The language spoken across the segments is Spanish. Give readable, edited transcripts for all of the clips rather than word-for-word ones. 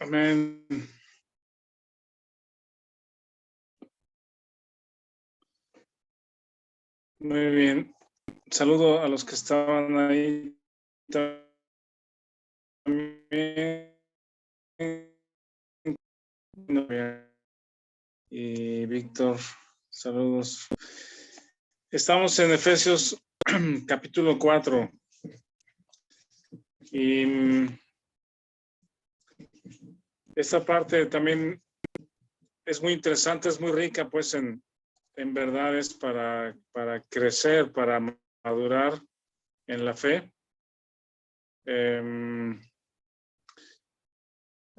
Amén. Muy bien. Saludo a los que estaban ahí también. Y Víctor, saludos. Estamos en Efesios capítulo 4. Y esta parte también es muy interesante, es muy rica, pues, en verdades para crecer, para madurar en la fe.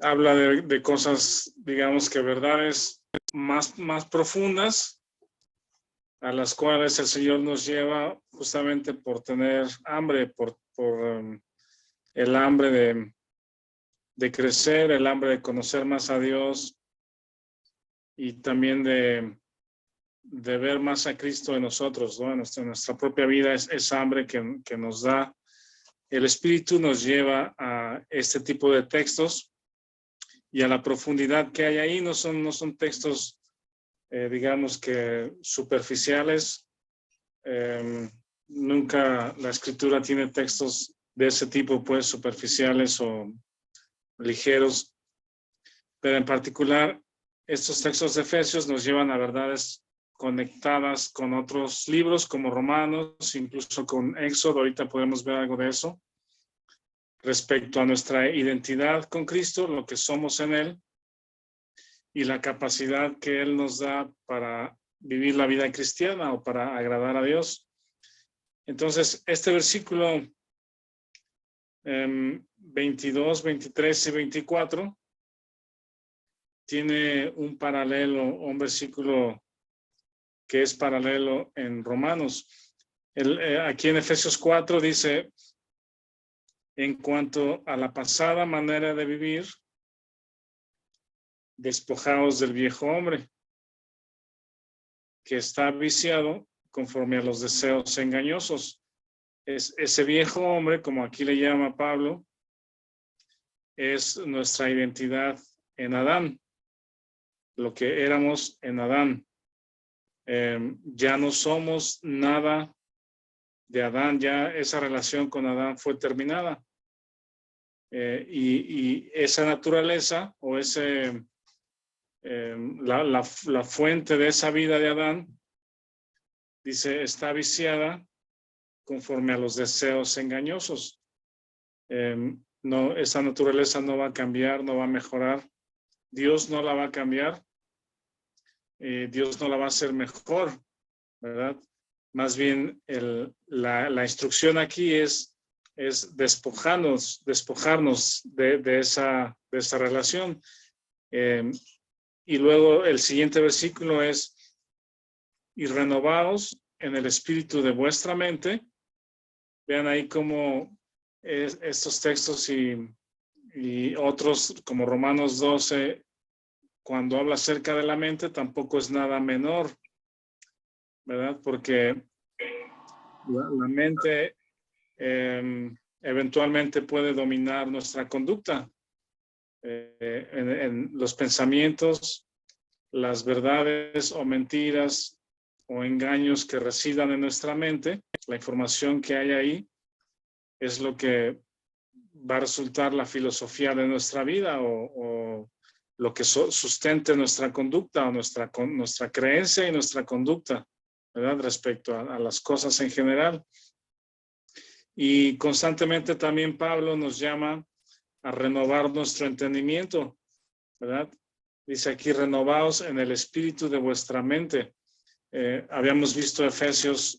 Habla de cosas, digamos que verdades más profundas, a las cuales el Señor nos lleva justamente por tener hambre, por el hambre de crecer, el hambre de conocer más a Dios y también de ver más a Cristo en nosotros, ¿no? En nuestra propia vida, es hambre que nos da. El Espíritu nos lleva a este tipo de textos y a la profundidad que hay ahí. No son textos, digamos que superficiales. Nunca la Escritura tiene textos de ese tipo, pues, superficiales o ligeros. Pero en particular, estos textos de Efesios nos llevan a verdades conectadas con otros libros como Romanos, incluso con Éxodo. Ahorita podemos ver algo de eso respecto a nuestra identidad con Cristo, lo que somos en Él y la capacidad que Él nos da para vivir la vida cristiana o para agradar a Dios. Entonces, este versículo 22, 23 y 24 tiene un paralelo, un versículo que es paralelo en Romanos. Aquí en Efesios 4 dice: en cuanto a la pasada manera de vivir, despojaos del viejo hombre, que está viciado conforme a los deseos engañosos. Ese viejo hombre, como aquí le llama Pablo, es nuestra identidad en Adán, lo que éramos en Adán. Ya no somos nada de Adán, ya esa relación con Adán fue terminada. Y esa naturaleza o la fuente de esa vida de Adán, dice, está viciada conforme a los deseos engañosos. No, esa naturaleza no va a cambiar, no va a mejorar. Dios no la va a cambiar. Dios no la va a hacer mejor, ¿verdad? Más bien la instrucción aquí es despojarnos de esa relación. Y luego el siguiente versículo es: y renovaos en el espíritu de vuestra mente. Vean ahí cómo estos textos y otros como Romanos 12, cuando habla acerca de la mente, tampoco es nada menor, ¿verdad? Porque la mente eventualmente puede dominar nuestra conducta, en los pensamientos, las verdades o mentiras o engaños que residan en nuestra mente. La información que hay ahí es lo que va a resultar la filosofía de nuestra vida o lo que sustente nuestra conducta o nuestra creencia y nuestra conducta, ¿verdad? Respecto a las cosas en general. Y constantemente también Pablo nos llama a renovar nuestro entendimiento, ¿verdad? Dice aquí: renovaos en el espíritu de vuestra mente. Habíamos visto Efesios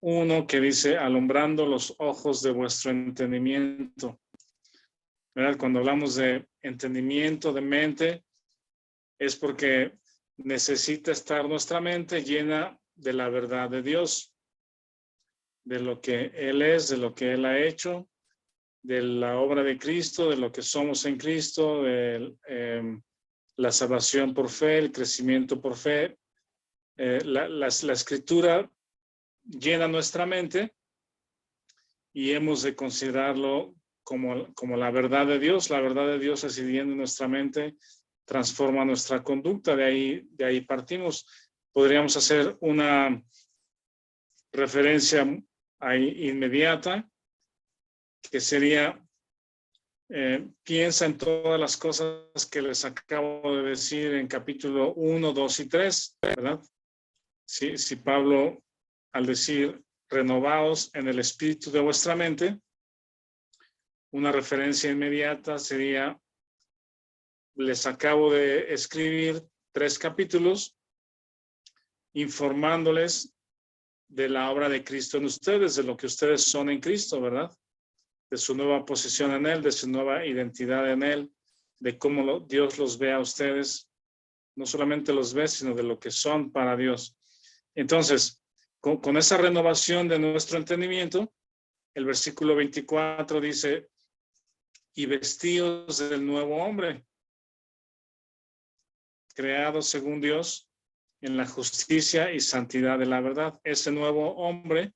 1 que dice: alumbrando los ojos de vuestro entendimiento, ¿verdad? Cuando hablamos de entendimiento, de mente, es porque necesita estar nuestra mente llena de la verdad de Dios, de lo que Él es, de lo que Él ha hecho, de la obra de Cristo, de lo que somos en Cristo, de la salvación por fe, el crecimiento por fe. La escritura llena nuestra mente y hemos de considerarlo como la verdad de Dios. La verdad de Dios residiendo en nuestra mente transforma nuestra conducta. De ahí partimos. Podríamos hacer una referencia ahí inmediata, que sería, piensa en todas las cosas que les acabo de decir en capítulo 1, 2 y 3, ¿verdad? Si Pablo, al decir renovaos en el espíritu de vuestra mente, una referencia inmediata sería, les acabo de escribir 3 capítulos informándoles de la obra de Cristo en ustedes, de lo que ustedes son en Cristo, ¿verdad? De su nueva posición en Él, de su nueva identidad en Él, de cómo Dios los ve a ustedes. No solamente los ve, sino de lo que son para Dios. Entonces, con esa renovación de nuestro entendimiento, el versículo 24 dice, y vestidos del nuevo hombre, creado según Dios, en la justicia y santidad de la verdad. Ese nuevo hombre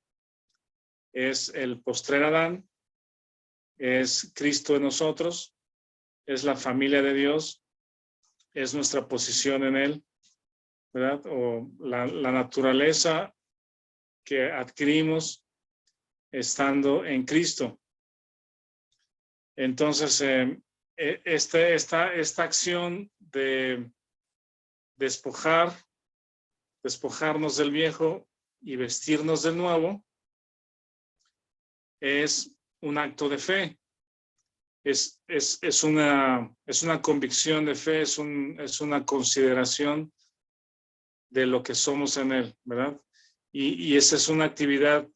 es el postrer Adán, es Cristo en nosotros, es la familia de Dios, es nuestra posición en Él, ¿verdad? O la naturaleza que adquirimos estando en Cristo. Entonces, esta acción de despojarnos del viejo y vestirnos del nuevo es un acto de fe. Es una convicción de fe, es una consideración de lo que somos en Él, ¿verdad? Y esa es una actividad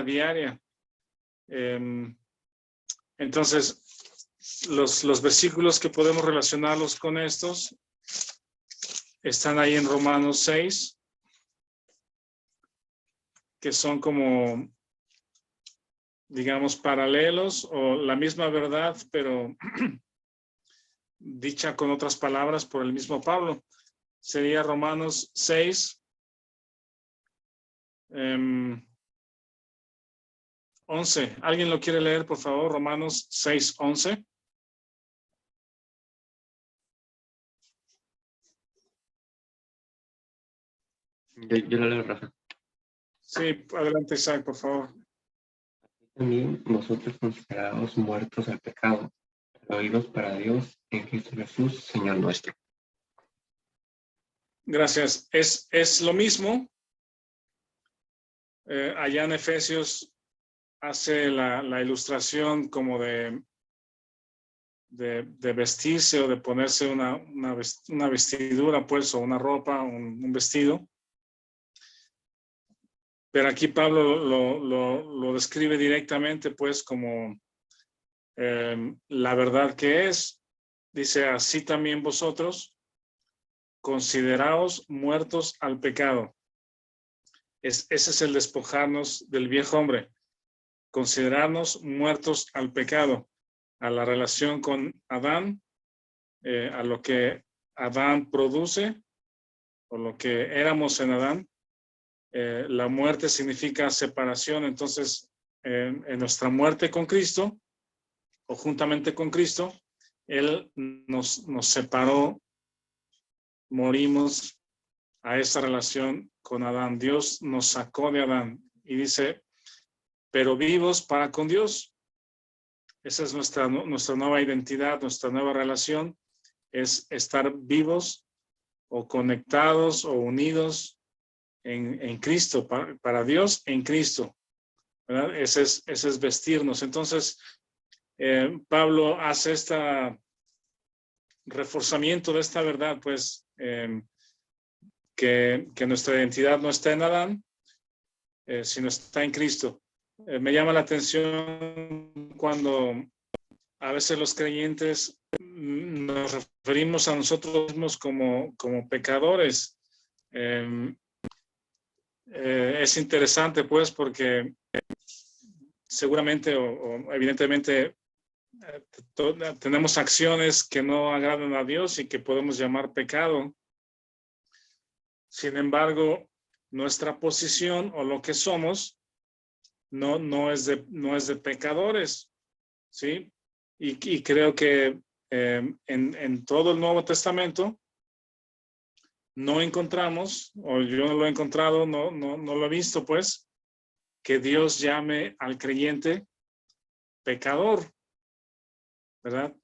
diaria. Entonces, los versículos que podemos relacionarlos con estos están ahí en Romanos 6, que son como, digamos, paralelos o la misma verdad, pero dicha con otras palabras por el mismo Pablo. Sería Romanos 6, 11. ¿Alguien lo quiere leer, por favor? Romanos 6, 11. Yo lo leo, Rafa. Sí, adelante, Isaac, por favor. También vosotros considerados muertos al pecado, pero vivos para Dios en Cristo Jesús, Señor nuestro. Gracias. Es lo mismo. Allá en Efesios hace la ilustración como de vestirse o de ponerse una vestidura, pues, o una ropa, un vestido. Pero aquí Pablo lo describe directamente, pues, como la verdad que es. Dice, así también vosotros, consideraos muertos al pecado. Ese es el despojarnos del viejo hombre. Considerarnos muertos al pecado, a la relación con Adán, a lo que Adán produce, o lo que éramos en Adán. La muerte significa separación. Entonces, en nuestra muerte con Cristo, o juntamente con Cristo, Él nos separó, morimos a esa relación con Adán. Dios nos sacó de Adán y dice, pero vivos para con Dios. Esa es nuestra nueva identidad, nuestra nueva relación, es estar vivos o conectados o unidos en Cristo, para Dios en Cristo, ¿verdad? Ese es vestirnos. Entonces, Pablo hace reforzamiento de esta verdad, pues, que nuestra identidad no está en Adán, sino está en Cristo. Me llama la atención cuando a veces los creyentes nos referimos a nosotros mismos como pecadores. Es interesante, pues, porque seguramente o evidentemente tenemos acciones que no agradan a Dios y que podemos llamar pecado. Sin embargo, nuestra posición o lo que somos no es de pecadores. ¿sí? Y creo que en todo el Nuevo Testamento no encontramos, o yo no lo he encontrado, no lo he visto, pues, que Dios llame al creyente pecador, ¿verdad?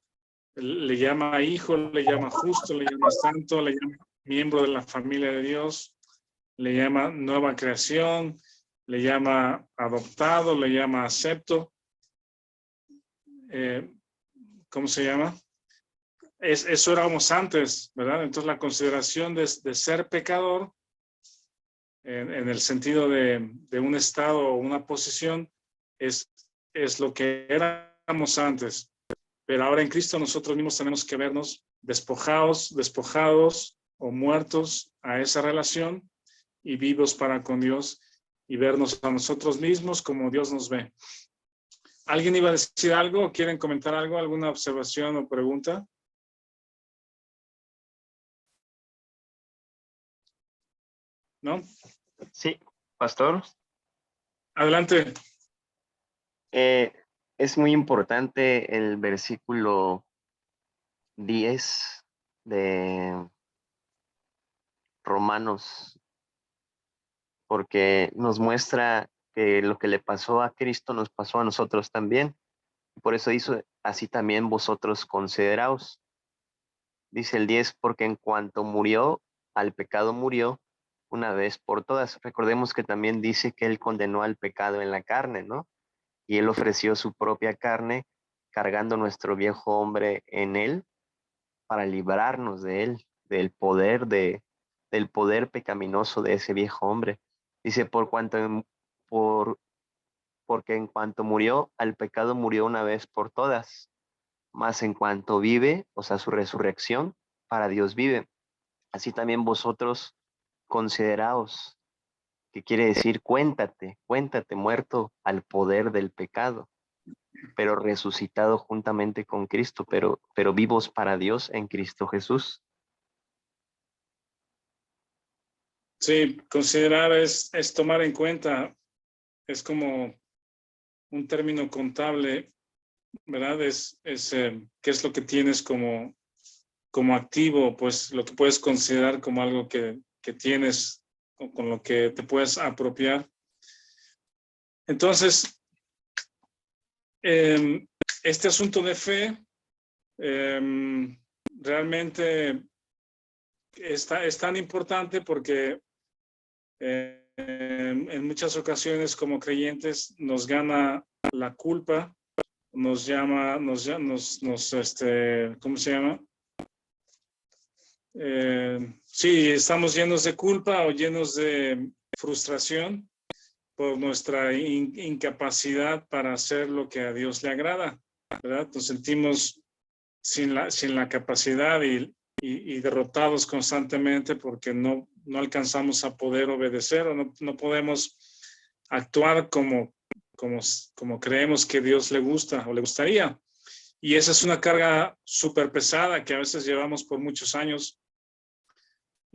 Le llama hijo, le llama justo, le llama santo, le llama miembro de la familia de Dios, le llama nueva creación, le llama adoptado, le llama acepto. ¿Cómo se llama? Eso éramos antes, ¿verdad? Entonces la consideración de ser pecador, en el sentido de un estado o una posición, es lo que éramos antes. Pero ahora en Cristo nosotros mismos tenemos que vernos despojados o muertos a esa relación y vivos para con Dios y vernos a nosotros mismos como Dios nos ve. ¿Alguien iba a decir algo? ¿Quieren comentar algo? ¿Alguna observación o pregunta? ¿No? Sí, pastor. Adelante. Es muy importante el versículo 10 de Romanos, porque nos muestra que lo que le pasó a Cristo nos pasó a nosotros también. Por eso dice, así también vosotros consideraos. Dice el 10, porque en cuanto murió, al pecado murió una vez por todas. Recordemos que también dice que él condenó al pecado en la carne, ¿no? Y él ofreció su propia carne, cargando nuestro viejo hombre en él, para librarnos de él, del poder pecaminoso de ese viejo hombre. Dice, porque en cuanto murió, al pecado murió una vez por todas, mas en cuanto vive, o sea, su resurrección, para Dios vive. Así también vosotros consideraos, que quiere decir cuéntate muerto al poder del pecado, pero resucitado juntamente con Cristo, pero vivos para Dios en Cristo Jesús. Sí, considerar es tomar en cuenta, es como un término contable, ¿verdad? ¿Qué es lo que tienes como activo? Pues lo que puedes considerar como algo que tienes o con lo que te puedes apropiar. Entonces, este asunto de fe realmente es tan importante porque en muchas ocasiones como creyentes nos gana la culpa, ¿cómo se llama? Sí, estamos llenos de culpa o llenos de frustración por nuestra incapacidad para hacer lo que a Dios le agrada, ¿verdad? Nos sentimos sin la capacidad y derrotados constantemente porque no alcanzamos a poder obedecer o no podemos actuar como creemos que Dios le gusta o le gustaría. Y esa es una carga súper pesada que a veces llevamos por muchos años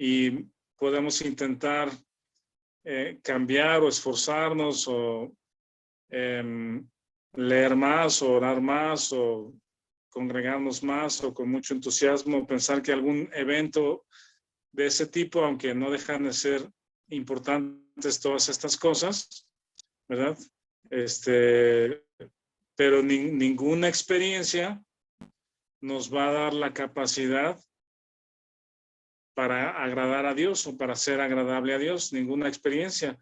y podemos intentar cambiar o esforzarnos o leer más o orar más o congregarnos más o con mucho entusiasmo, pensar que algún evento de ese tipo, aunque no dejan de ser importantes todas estas cosas, ¿verdad? Pero ninguna experiencia nos va a dar la capacidad para agradar a Dios o para ser agradable a Dios, ninguna experiencia.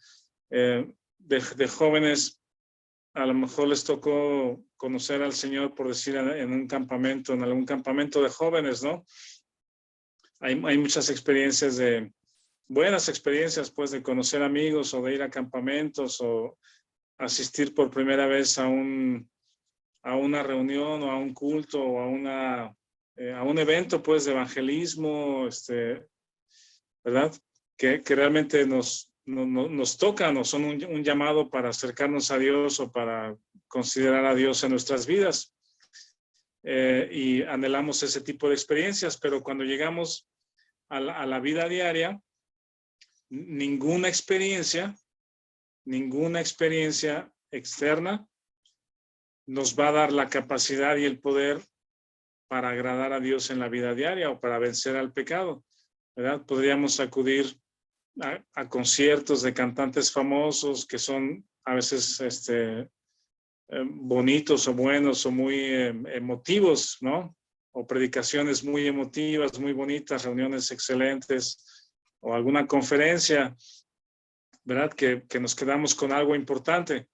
De jóvenes, a lo mejor les tocó conocer al Señor, por decir, en un campamento, en algún campamento de jóvenes, ¿no? Hay muchas experiencias buenas experiencias, pues, de conocer amigos o de ir a campamentos o asistir por primera vez a una reunión o a un culto o a un evento, pues, de evangelismo, ¿verdad? Que realmente nos tocan o son un llamado para acercarnos a Dios o para considerar a Dios en nuestras vidas. Y anhelamos ese tipo de experiencias, pero cuando llegamos a la vida diaria, ninguna experiencia externa nos va a dar la capacidad y el poder para agradar a Dios en la vida diaria o para vencer al pecado, ¿verdad? Podríamos acudir a conciertos de cantantes famosos que son a veces bonitos o buenos o muy emotivos, ¿no? O predicaciones muy emotivas, muy bonitas, reuniones excelentes o alguna conferencia, ¿verdad? Que nos quedamos con algo importante,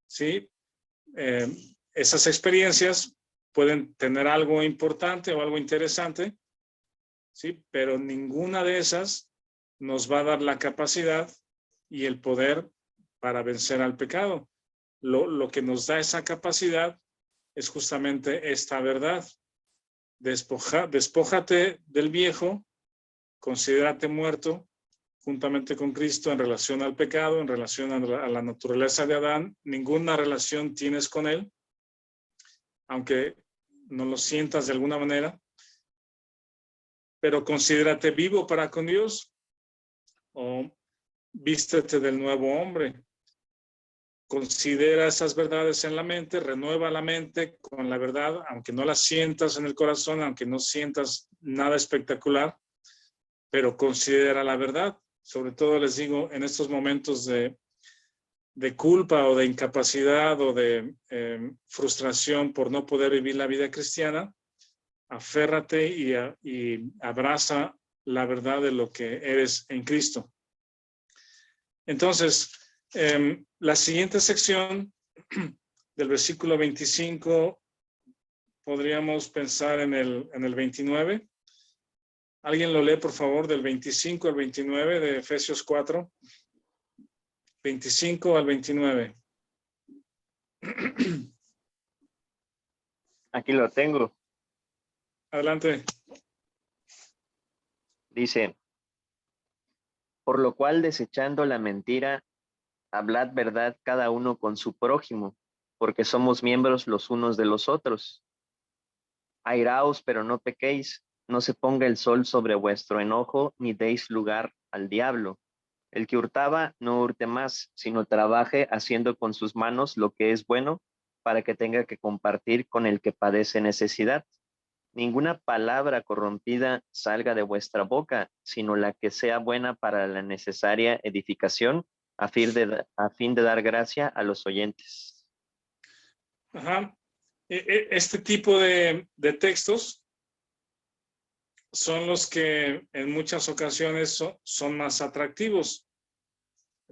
¿sí? Esas experiencias pueden tener algo importante o algo interesante, ¿sí? Pero ninguna de esas nos va a dar la capacidad y el poder para vencer al pecado. Lo que nos da esa capacidad es justamente esta verdad. Despójate del viejo, considérate muerto juntamente con Cristo en relación al pecado, en relación a la naturaleza de Adán. Ninguna relación tienes con él, aunque no lo sientas de alguna manera, pero considérate vivo para con Dios o vístete del nuevo hombre. Considera esas verdades en la mente, renueva la mente con la verdad, aunque no la sientas en el corazón, aunque no sientas nada espectacular, pero considera la verdad. Sobre todo les digo, en estos momentos de culpa o de incapacidad o de frustración por no poder vivir la vida cristiana, aférrate y abraza la verdad de lo que eres en Cristo. Entonces, la siguiente sección del versículo 25, podríamos pensar en el 29. ¿Alguien lo lee, por favor, del 25 al 29 de Efesios 4? 25 al 29. Aquí lo tengo. Adelante. Dice, por lo cual, desechando la mentira, hablad verdad cada uno con su prójimo, porque somos miembros los unos de los otros. Airaos, pero no pequéis, no se ponga el sol sobre vuestro enojo, ni deis lugar al diablo. El que hurtaba, no hurte más, sino trabaje haciendo con sus manos lo que es bueno, para que tenga que compartir con el que padece necesidad. Ninguna palabra corrompida salga de vuestra boca, sino la que sea buena para la necesaria edificación, a fin de dar gracia a los oyentes. Ajá. Este tipo de textos son los que en muchas ocasiones son más atractivos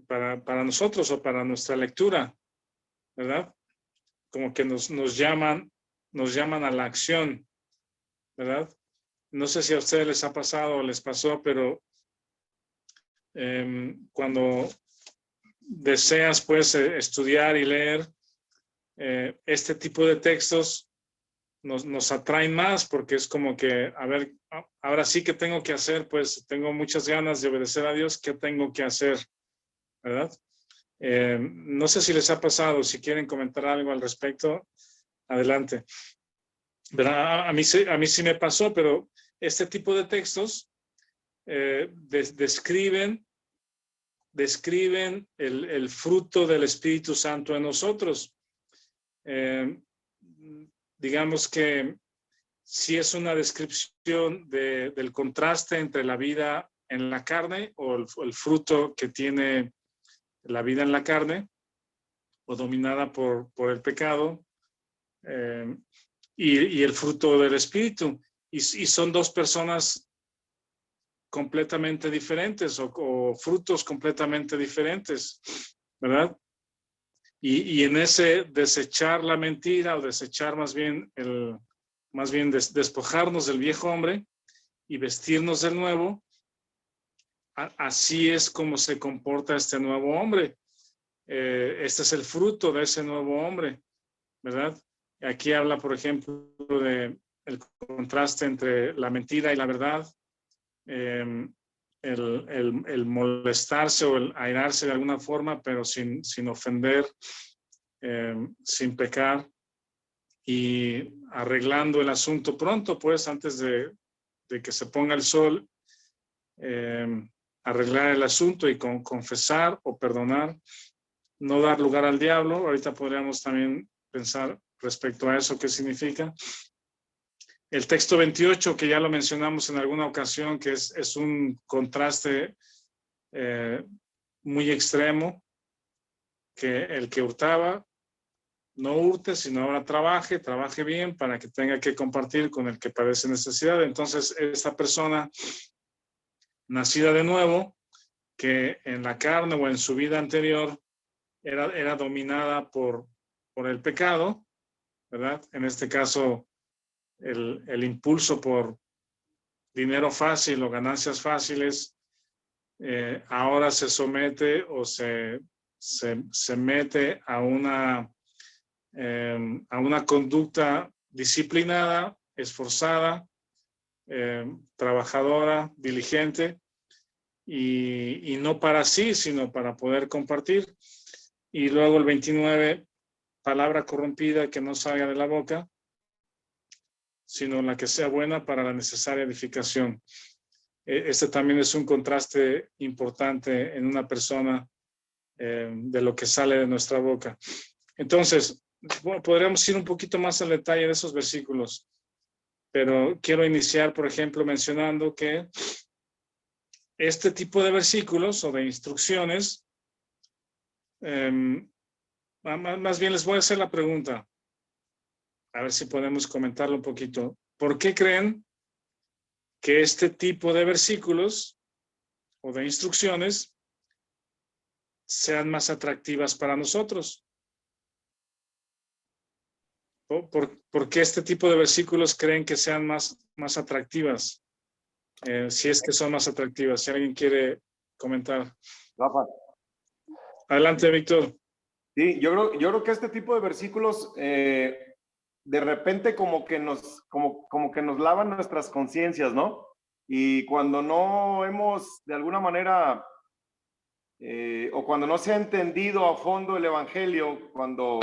para nosotros o para nuestra lectura, ¿verdad? Como que nos llaman a la acción, ¿verdad? No sé si a ustedes les ha pasado o les pasó, pero cuando deseas pues estudiar y leer este tipo de textos, nos atraen más porque es como que, a ver, ahora sí que tengo que hacer, pues tengo muchas ganas de obedecer a Dios, ¿qué tengo que hacer? ¿Verdad? No sé si les ha pasado, si quieren comentar algo al respecto, adelante. ¿Verdad? A mí sí me pasó, pero este tipo de textos describen el fruto del Espíritu Santo en nosotros. Digamos que si es una descripción del contraste entre la vida en la carne o el fruto que tiene la vida en la carne o dominada por el pecado y el fruto del Espíritu. Y son dos personas completamente diferentes o frutos completamente diferentes, ¿verdad? Y en ese desechar la mentira o desechar más bien despojarnos del viejo hombre y vestirnos del nuevo, así es como se comporta este nuevo hombre. Este es el fruto de ese nuevo hombre, ¿verdad? Aquí habla, por ejemplo, de el contraste entre la mentira y la verdad, el molestarse o el airarse de alguna forma, pero sin ofender, sin pecar y arreglando el asunto pronto, pues antes de que se ponga el sol, arreglar el asunto y confesar o perdonar, no dar lugar al diablo. Ahorita podríamos también pensar respecto a eso, qué significa. El texto 28, que ya lo mencionamos en alguna ocasión, que es un contraste muy extremo, que el que hurtaba no hurte, sino ahora trabaje bien para que tenga que compartir con el que padece necesidad. Entonces, esta persona nacida de nuevo, que en la carne o en su vida anterior era dominada por el pecado, ¿verdad? En este caso, el impulso por dinero fácil o ganancias fáciles, ahora se somete o se mete a una conducta disciplinada, esforzada, trabajadora, diligente, y no para sí, sino para poder compartir. Y luego el 29, palabra corrompida que no salga de la boca, sino la que sea buena para la necesaria edificación. Este también es un contraste importante en una persona de lo que sale de nuestra boca. Entonces, bueno, podríamos ir un poquito más al detalle de esos versículos, pero quiero iniciar, por ejemplo, mencionando que este tipo de versículos o de instrucciones, más bien les voy a hacer la pregunta, a ver si podemos comentarlo un poquito. ¿Por qué creen que este tipo de versículos o de instrucciones sean más atractivas para nosotros? ¿Por qué este tipo de versículos creen que sean más atractivas? Si es que son más atractivas. Si alguien quiere comentar. Rafa. Adelante, Víctor. Sí, yo creo que este tipo de versículos de repente como que nos lavan nuestras conciencias, ¿no? Y cuando no hemos de alguna manera o cuando no se ha entendido a fondo el evangelio, cuando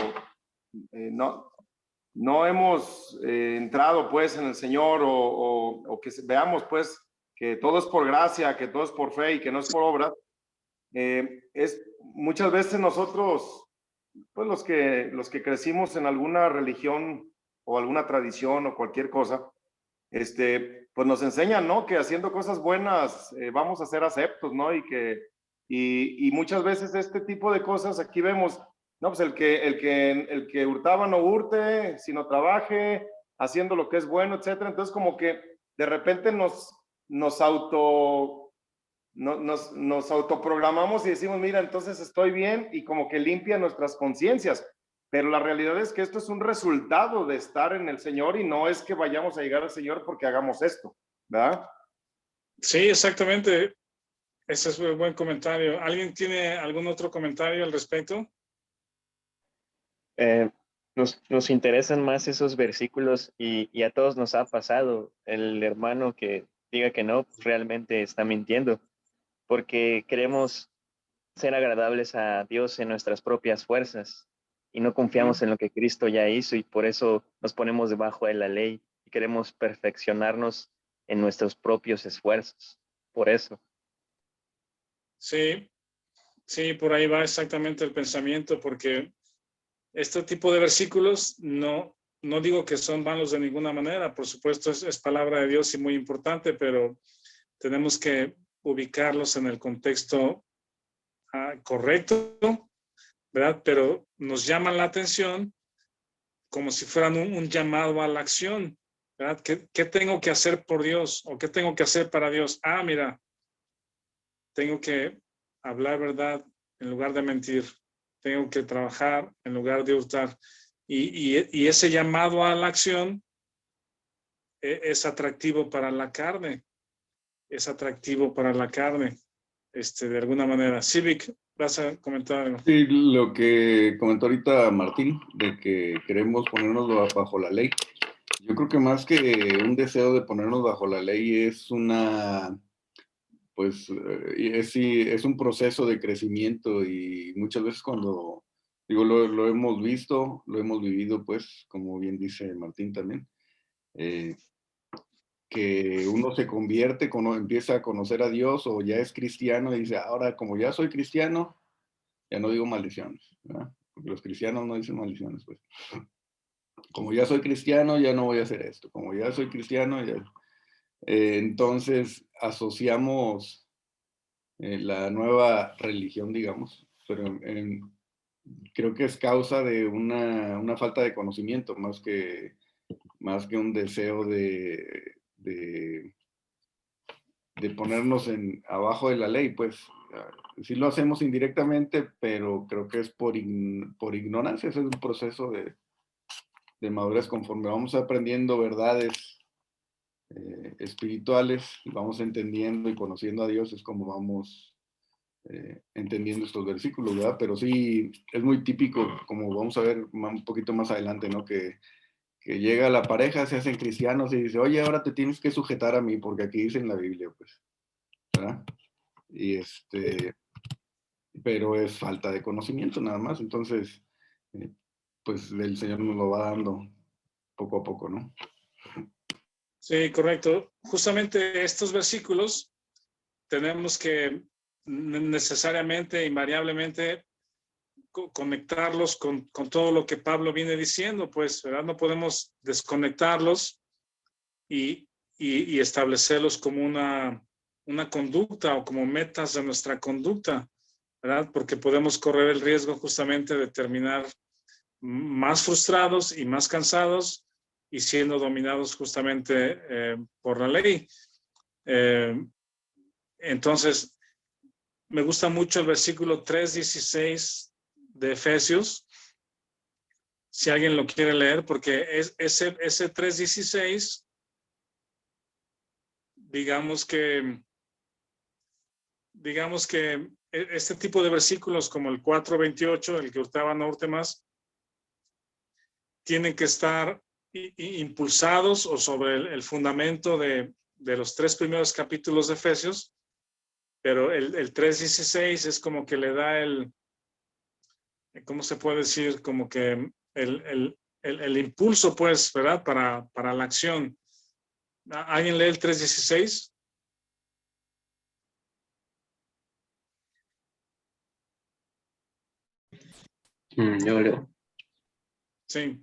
no hemos entrado pues en el Señor o que veamos pues que todo es por gracia, que todo es por fe y que no es por obra, es muchas veces nosotros pues los que crecimos en alguna religión o alguna tradición o cualquier cosa, pues nos enseñan, ¿no? Que haciendo cosas buenas vamos a ser aceptos, ¿no? Y muchas veces este tipo de cosas, aquí vemos, no, pues el que hurtaba no hurte, sino trabaje, haciendo lo que es bueno, etcétera. Entonces como que de repente nos autoprogramamos y decimos, mira, entonces estoy bien, y como que limpia nuestras conciencias. Pero la realidad es que esto es un resultado de estar en el Señor y no es que vayamos a llegar al Señor porque hagamos esto, ¿verdad? Sí, exactamente. Ese es un buen comentario. ¿Alguien tiene algún otro comentario al respecto? Nos interesan más esos versículos y a todos nos ha pasado. El hermano que diga que no, pues realmente está mintiendo, porque queremos ser agradables a Dios en nuestras propias fuerzas y no confiamos en lo que Cristo ya hizo, y por eso nos ponemos debajo de la ley y queremos perfeccionarnos en nuestros propios esfuerzos. Por eso. Sí, por ahí va exactamente el pensamiento, porque este tipo de versículos no digo que son malos de ninguna manera, por supuesto es palabra de Dios y muy importante, pero tenemos que ubicarlos en el contexto correcto, ¿verdad? Pero nos llaman la atención como si fueran un llamado a la acción, ¿verdad? ¿Qué tengo que hacer por Dios? ¿O qué tengo que hacer para Dios? Mira, tengo que hablar verdad en lugar de mentir. Tengo que trabajar en lugar de hurtar. Y ese llamado a la acción es atractivo para la carne. Es atractivo para la carne, de alguna manera. Civic, ¿vas a comentar algo? Sí, lo que comentó ahorita Martín, de que queremos ponernos bajo la ley. Yo creo que más que un deseo de ponernos bajo la ley es es un proceso de crecimiento, y muchas veces cuando, digo, lo hemos visto, lo hemos vivido, pues, como bien dice Martín también, que uno se convierte, cuando empieza a conocer a Dios o ya es cristiano y dice, ahora como ya soy cristiano, ya no digo maldiciones, ¿verdad? Porque los cristianos no dicen maldiciones, pues. como ya soy cristiano, ya no voy a hacer esto. Como ya soy cristiano, ya... entonces asociamos la nueva religión, digamos, pero creo que es causa de una falta de conocimiento, más que un deseo de ponernos abajo de la ley, pues sí lo hacemos indirectamente, pero creo que es por ignorancia. Ese es un proceso de madurez. Conforme vamos aprendiendo verdades espirituales, vamos entendiendo y conociendo a Dios, es como vamos entendiendo estos versículos, ¿verdad? Pero sí, es muy típico, como vamos a ver un poquito más adelante, ¿no? Que llega la pareja, se hacen cristianos y dice, oye, ahora te tienes que sujetar a mí, porque aquí dice en la Biblia, pues, ¿verdad? Y pero es falta de conocimiento nada más. Entonces, pues el Señor nos lo va dando poco a poco, ¿no? Sí, correcto. Justamente estos versículos tenemos que necesariamente, invariablemente, conectarlos con todo lo que Pablo viene diciendo, pues, ¿verdad? No podemos desconectarlos y establecerlos como una conducta o como metas de nuestra conducta, ¿verdad? Porque podemos correr el riesgo justamente de terminar más frustrados y más cansados y siendo dominados justamente por la ley. Entonces, me gusta mucho el versículo 3:16 de Efesios, si alguien lo quiere leer, porque ese 3:16, digamos que este tipo de versículos como el 4:28, el que hurtaba no hurte más, tienen que estar impulsados o sobre el fundamento de los 3 primeros capítulos de Efesios, pero el 3:16 es como que le da ¿cómo se puede decir? Como que el impulso, pues, ¿verdad? Para la acción. ¿Alguien lee el 3:16? Yo leo. Sí.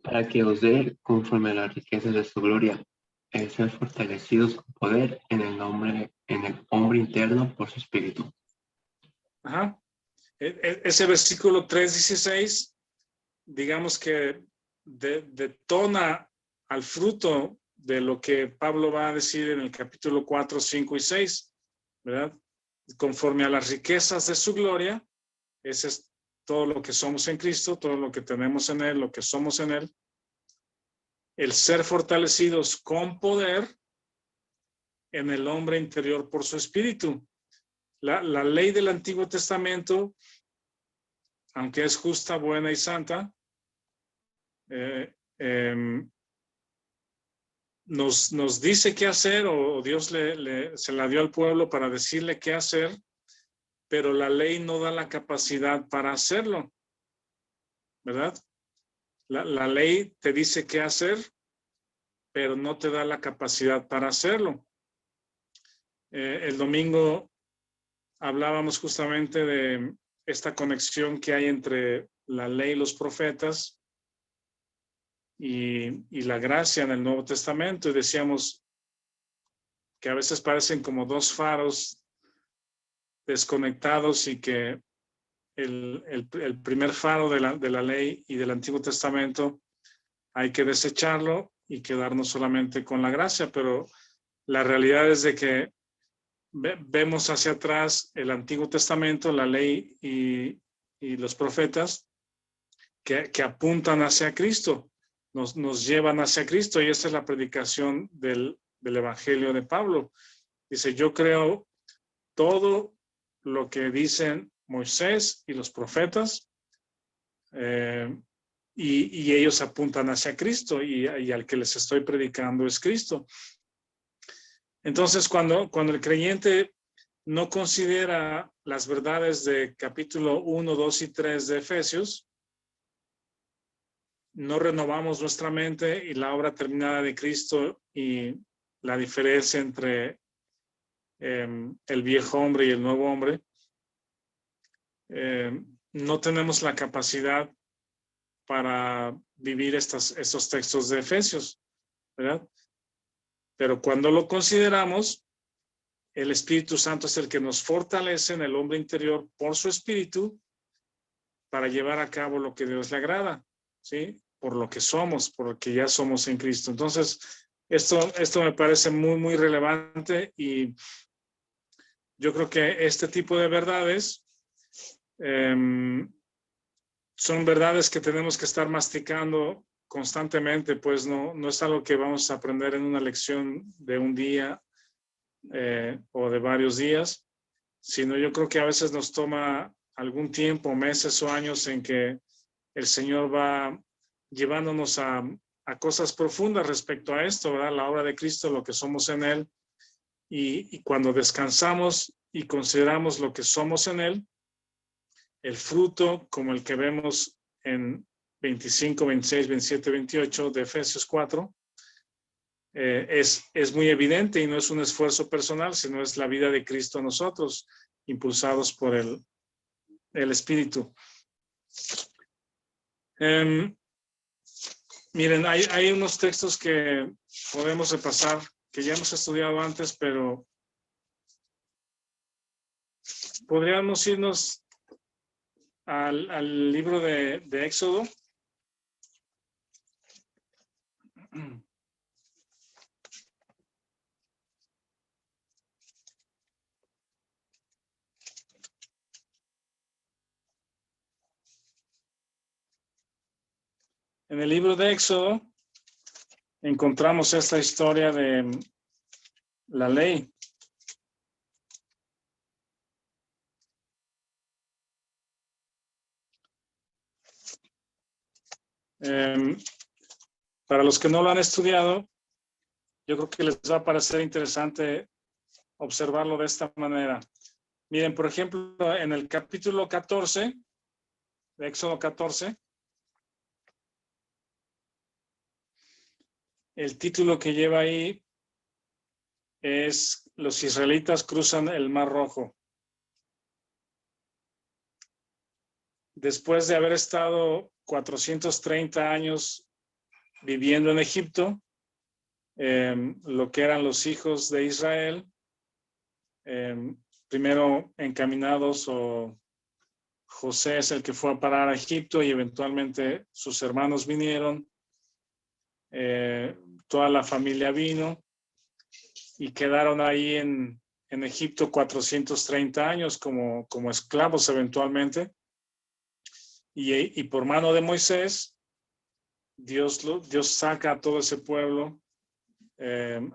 Para que os dé conforme a las riquezas de su gloria, el ser fortalecidos con poder en el hombre interno por su espíritu. Ajá. Ese versículo 3:16, digamos que detona al fruto de lo que Pablo va a decir en el capítulo 4, 5 y 6, ¿verdad? Conforme a las riquezas de su gloria, ese es todo lo que somos en Cristo, todo lo que tenemos en Él, lo que somos en Él. El ser fortalecidos con poder en el hombre interior por su espíritu. La ley del Antiguo Testamento, aunque es justa, buena y santa, nos dice qué hacer, o Dios se la dio al pueblo para decirle qué hacer, pero la ley no da la capacidad para hacerlo, ¿verdad? La ley te dice qué hacer, pero no te da la capacidad para hacerlo. El domingo hablábamos justamente de esta conexión que hay entre la ley y los profetas y la gracia en el Nuevo Testamento, y decíamos que a veces parecen como dos faros desconectados y que el primer faro de la ley y del Antiguo Testamento hay que desecharlo y quedarnos solamente con la gracia, pero la realidad es de que vemos hacia atrás el Antiguo Testamento, la ley y los profetas que apuntan hacia Cristo, nos llevan hacia Cristo, y esa es la predicación del Evangelio de Pablo. Dice, yo creo todo lo que dicen Moisés y los profetas, y ellos apuntan hacia Cristo, y al que les estoy predicando es Cristo. Entonces, cuando el creyente no considera las verdades de capítulo 1, 2 y 3 de Efesios, no renovamos nuestra mente y la obra terminada de Cristo y la diferencia entre el viejo hombre y el nuevo hombre, no tenemos la capacidad para vivir estos textos de Efesios, ¿verdad? Pero cuando lo consideramos, el Espíritu Santo es el que nos fortalece en el hombre interior por su Espíritu para llevar a cabo lo que Dios le agrada, ¿sí? Por lo que somos, por lo que ya somos en Cristo. Entonces, esto me parece muy, muy relevante, y yo creo que este tipo de verdades son verdades que tenemos que estar masticando constantemente, pues no es algo que vamos a aprender en una lección de un día o de varios días, sino yo creo que a veces nos toma algún tiempo, meses o años, en que el Señor va llevándonos a cosas profundas respecto a esto, ¿verdad? La obra de Cristo, lo que somos en Él, y cuando descansamos y consideramos lo que somos en Él, el fruto, como el que vemos en 25, 26, 27, 28 de Efesios 4, es muy evidente, y no es un esfuerzo personal, sino es la vida de Cristo a nosotros, impulsados por el Espíritu. Miren, hay unos textos que podemos repasar, que ya hemos estudiado antes, pero podríamos irnos al libro de Éxodo. En el libro de Éxodo encontramos esta historia de la ley. Para los que no lo han estudiado, yo creo que les va a parecer interesante observarlo de esta manera. Miren, por ejemplo, en el capítulo 14, de Éxodo 14, el título que lleva ahí es: los israelitas cruzan el Mar Rojo. Después de haber estado 430 años viviendo en Egipto, lo que eran los hijos de Israel, primero encaminados, o José es el que fue a parar a Egipto, y eventualmente sus hermanos vinieron, toda la familia vino, y quedaron ahí en Egipto 430 años como esclavos eventualmente, y por mano de Moisés, Dios saca a todo ese pueblo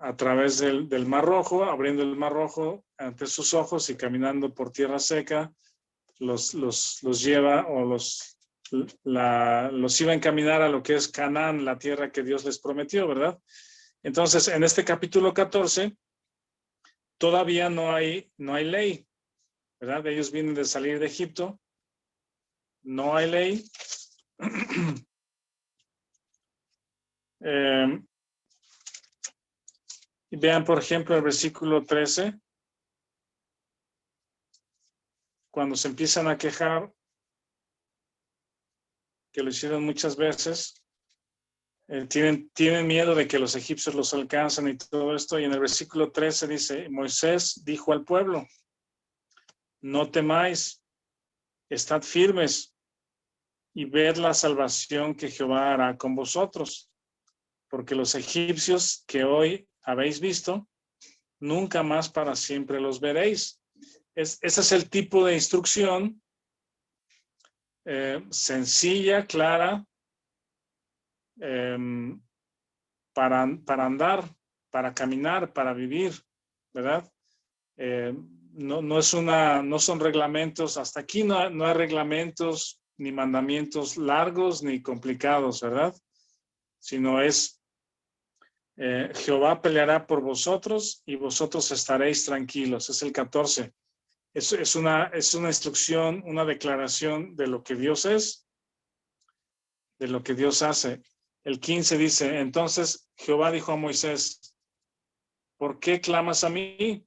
a través del Mar Rojo, abriendo el Mar Rojo ante sus ojos y caminando por tierra seca. Los lleva, o los iba a encaminar a lo que es Canaán, la tierra que Dios les prometió, ¿verdad? Entonces, en este capítulo 14, todavía no hay ley, ¿verdad? Ellos vienen de salir de Egipto, no hay ley. Y vean, por ejemplo, el versículo 13, cuando se empiezan a quejar, que lo hicieron muchas veces, tienen miedo de que los egipcios los alcancen y todo esto, y en el versículo 13 dice: Moisés dijo al pueblo: no temáis, estad firmes y ved la salvación que Jehová hará con vosotros, porque los egipcios que hoy habéis visto, nunca más para siempre los veréis. Ese es el tipo de instrucción sencilla, clara, para andar, para caminar, para vivir, ¿verdad? No son reglamentos, hasta aquí no hay reglamentos ni mandamientos largos ni complicados, ¿verdad? Sino es: Jehová peleará por vosotros y vosotros estaréis tranquilos. Es el 14. Es una instrucción, una declaración de lo que Dios es, de lo que Dios hace. El 15 dice: entonces Jehová dijo a Moisés: ¿por qué clamas a mí?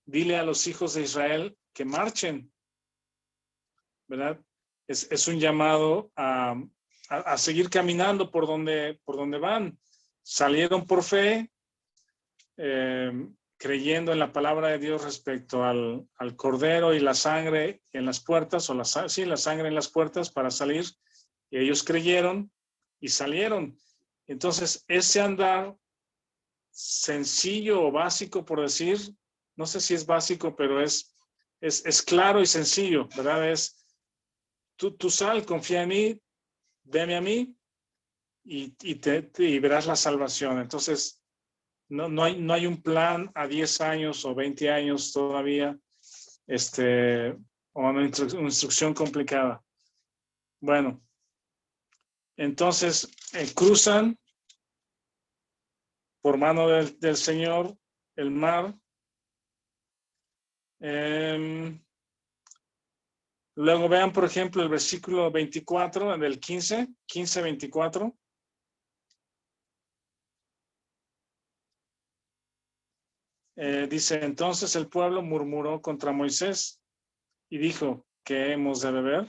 Dile a los hijos de Israel que marchen, ¿verdad? Es un llamado a a seguir caminando por donde van. Salieron por fe, creyendo en la palabra de Dios respecto al cordero y la sangre en las puertas, la sangre en las puertas para salir, y ellos creyeron y salieron. Entonces, ese andar sencillo o básico, por decir, no sé si es básico, pero es claro y sencillo, ¿verdad? Tú sal, confía en mí, veme a mí y verás la salvación. Entonces, no hay un plan a 10 años o 20 años todavía, o una instrucción complicada. Bueno, entonces cruzan por mano del Señor el mar. Luego vean, por ejemplo, el versículo 24, del 15-24. Dice, entonces el pueblo murmuró contra Moisés y dijo, ¿qué hemos de beber?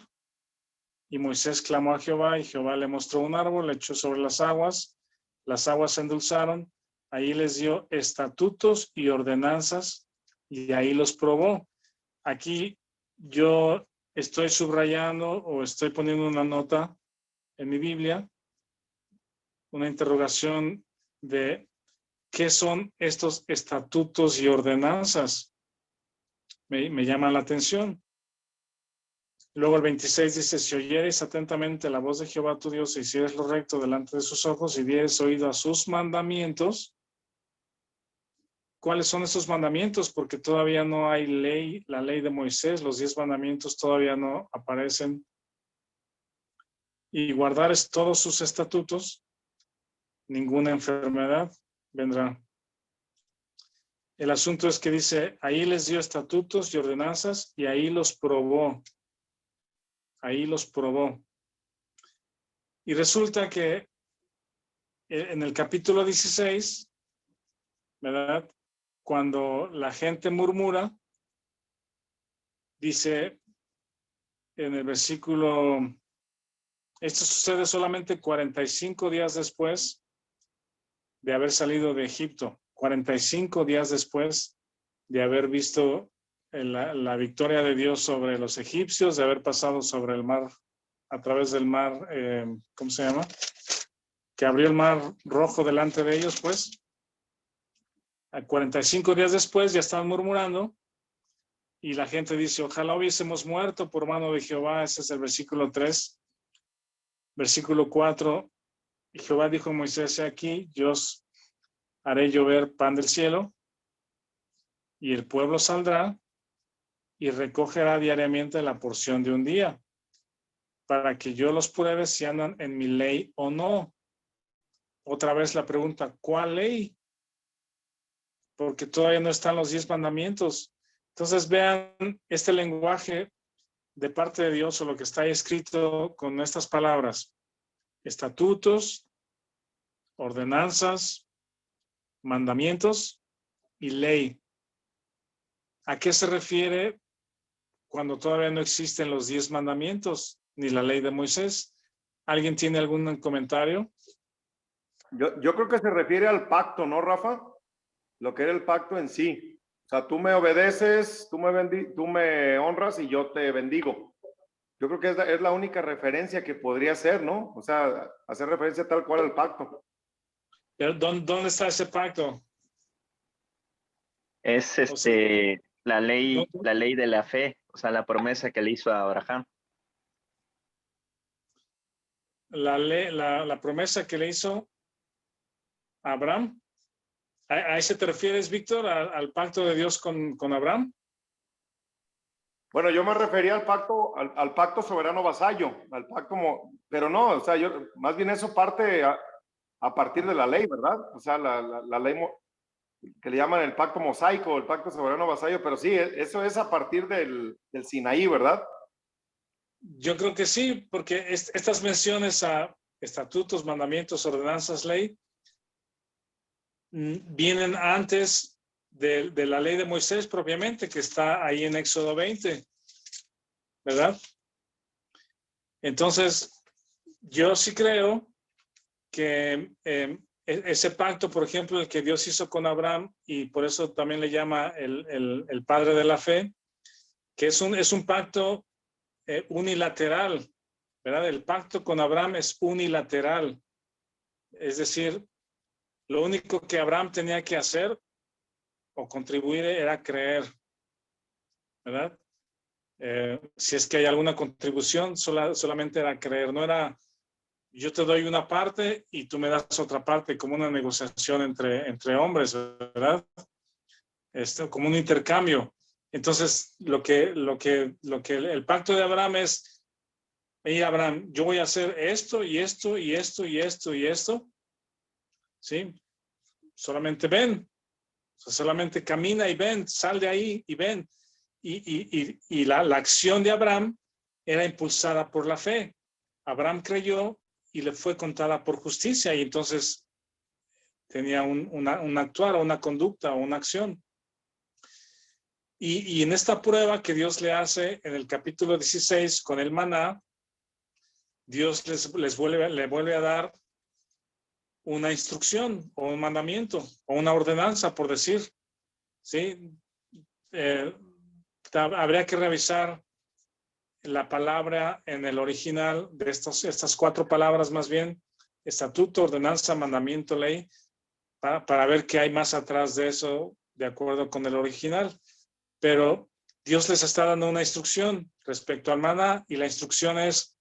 Y Moisés clamó a Jehová y Jehová le mostró un árbol, le echó sobre las aguas se endulzaron, ahí les dio estatutos y ordenanzas y ahí los probó. Aquí yo estoy subrayando o estoy poniendo una nota en mi Biblia, una interrogación de ¿qué son estos estatutos y ordenanzas? Me llama la atención. Luego el 26 dice, si oyeres atentamente la voz de Jehová tu Dios, y hicieres lo recto delante de sus ojos, y dieres oído a sus mandamientos. ¿Cuáles son esos mandamientos? Porque todavía no hay ley, la ley de Moisés, los 10 mandamientos todavía no aparecen. Y guardares todos sus estatutos, ninguna enfermedad vendrá. El asunto es que dice, ahí les dio estatutos y ordenanzas y ahí los probó. Ahí los probó. Y resulta que en el capítulo 16, ¿verdad? Cuando la gente murmura, dice en el versículo, esto sucede solamente 45 días después de haber salido de Egipto, 45 días después de haber visto la victoria de Dios sobre los egipcios, de haber pasado sobre el mar, a través del mar, ¿cómo se llama? Que abrió el mar rojo delante de ellos, pues. A 45 días después ya estaban murmurando y la gente dice, ojalá hubiésemos muerto por mano de Jehová. Ese es el versículo 3. Versículo 4, y Jehová dijo a Moisés, aquí yo os haré llover pan del cielo y el pueblo saldrá y recogerá diariamente la porción de un día para que yo los pruebe si andan en mi ley o no. Otra vez la pregunta, ¿cuál ley? Porque todavía no están los 10 mandamientos. Entonces vean este lenguaje de parte de Dios o lo que está ahí escrito con estas palabras. Estatutos, ordenanzas, mandamientos y ley. ¿A qué se refiere cuando todavía no existen los 10 mandamientos ni la ley de Moisés? ¿Alguien tiene algún comentario? Yo creo que se refiere al pacto, ¿no, Rafa? Lo que era el pacto en sí. O sea, tú me obedeces, tú me honras y yo te bendigo. Yo creo que es la única referencia que podría ser, ¿no? O sea, hacer referencia tal cual al pacto. Pero ¿dónde está ese pacto? Es la ley de la fe, o sea, la promesa que le hizo a Abraham. La promesa que le hizo a Abraham. ¿A ese te refieres, Víctor, al pacto de Dios con Abraham? Bueno, yo me refería al pacto soberano vasallo, al pacto, pero no, o sea, más bien eso parte a partir de la ley, ¿verdad? O sea, la ley que le llaman el pacto mosaico, el pacto soberano vasallo, pero sí, eso es a partir del Sinaí, ¿verdad? Yo creo que sí, porque estas menciones a estatutos, mandamientos, ordenanzas, ley, vienen antes de la ley de Moisés propiamente, que está ahí en Éxodo 20, ¿verdad? Entonces, yo sí creo que ese pacto, por ejemplo, el que Dios hizo con Abraham, y por eso también le llama el padre de la fe, que es un pacto unilateral, ¿verdad? El pacto con Abraham es unilateral. Es decir, lo único que Abraham tenía que hacer o contribuir era creer, ¿verdad? Si es que hay alguna contribución, solamente era creer, no era yo te doy una parte y tú me das otra parte, como una negociación entre hombres, ¿verdad? Como un intercambio. Entonces, el pacto de Abraham es, hey, Abraham, yo voy a hacer esto y esto y esto y esto y esto, ¿sí? Solamente ven, o sea, solamente camina y ven, sal de ahí y ven. Y la acción de Abraham era impulsada por la fe. Abraham creyó y le fue contada por justicia, y entonces tenía un actuar, una conducta, una acción. Y en esta prueba que Dios le hace en el capítulo 16 con el maná, Dios le vuelve a dar una instrucción o un mandamiento o una ordenanza, por decir, ¿sí? Habría que revisar la palabra en el original de estas 4 palabras, más bien, estatuto, ordenanza, mandamiento, ley, para ver qué hay más atrás de eso, de acuerdo con el original. Pero Dios les está dando una instrucción respecto al maná, y la instrucción es,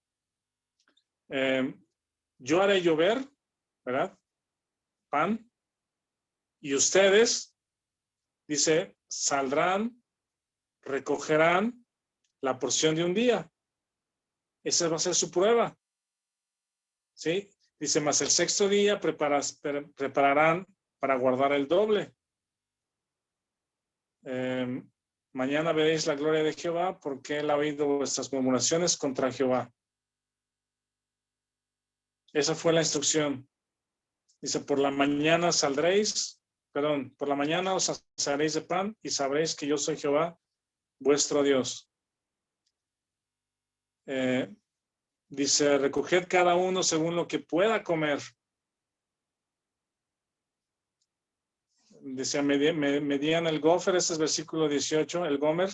yo haré llover, ¿verdad? Pan, y ustedes, dice, saldrán, recogerán la porción de un día. Esa va a ser su prueba, ¿sí? Dice, más el 6º día prepararán para guardar el doble. Mañana veréis la gloria de Jehová, porque él ha oído vuestras murmuraciones contra Jehová. Esa fue la instrucción. Dice, por la mañana por la mañana os saciaréis de pan y sabréis que yo soy Jehová, vuestro Dios. Dice, recoged cada uno según lo que pueda comer. Dice, medían el gofer, este es versículo 18, el gomer.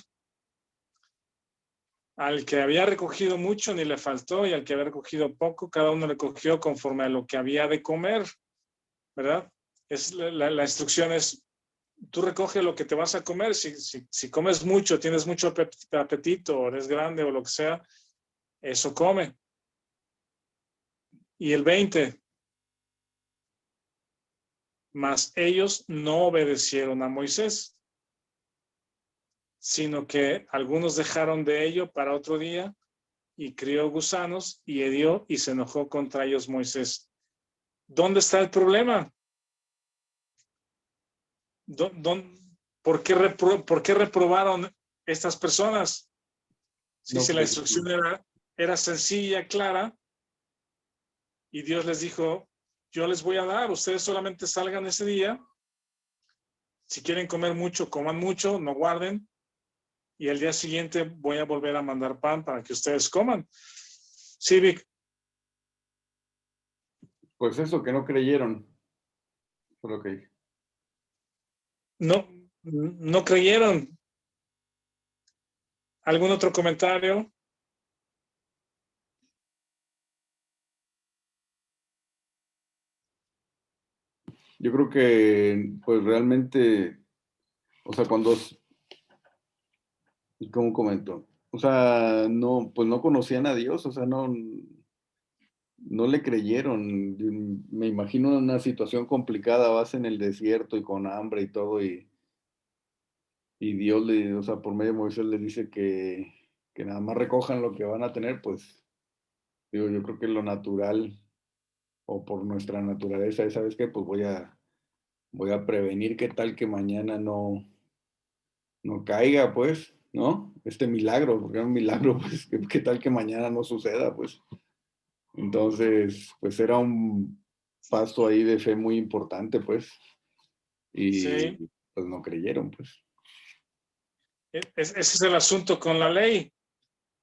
Al que había recogido mucho ni le faltó, y al que había recogido poco, cada uno recogió conforme a lo que había de comer, ¿verdad? La instrucción es, tú recoge lo que te vas a comer. Si comes mucho, tienes mucho apetito, o eres grande o lo que sea, eso come. Y el 20, mas ellos no obedecieron a Moisés, sino que algunos dejaron de ello para otro día, y crió gusanos y hedió, y se enojó contra ellos Moisés. ¿Dónde está el problema? ¿Por qué reprobaron estas personas? Si la instrucción era sencilla, clara, y Dios les dijo, yo les voy a dar, ustedes solamente salgan ese día, si quieren comer mucho, coman mucho, no guarden, y el día siguiente voy a volver a mandar pan para que ustedes coman. Sí, Vic. Pues eso, que no creyeron. Por lo que... No creyeron. ¿Algún otro comentario? Yo creo que, pues realmente, o sea, ¿cómo comento? O sea, no, pues no conocían a Dios, o sea, no le creyeron. Me imagino una situación complicada, vas en el desierto y con hambre y todo, y Dios o sea, por medio de Moisés les dice que nada más recojan lo que van a tener. Pues, digo, yo creo que lo natural, o por nuestra naturaleza, ¿sabes qué? Pues voy a prevenir qué tal que mañana no caiga, pues, ¿no? Este milagro, porque era un milagro, pues, qué tal que mañana no suceda, pues. Entonces, pues era un paso ahí de fe muy importante, pues. Y sí, pues no creyeron, pues. Ese es el asunto con la ley,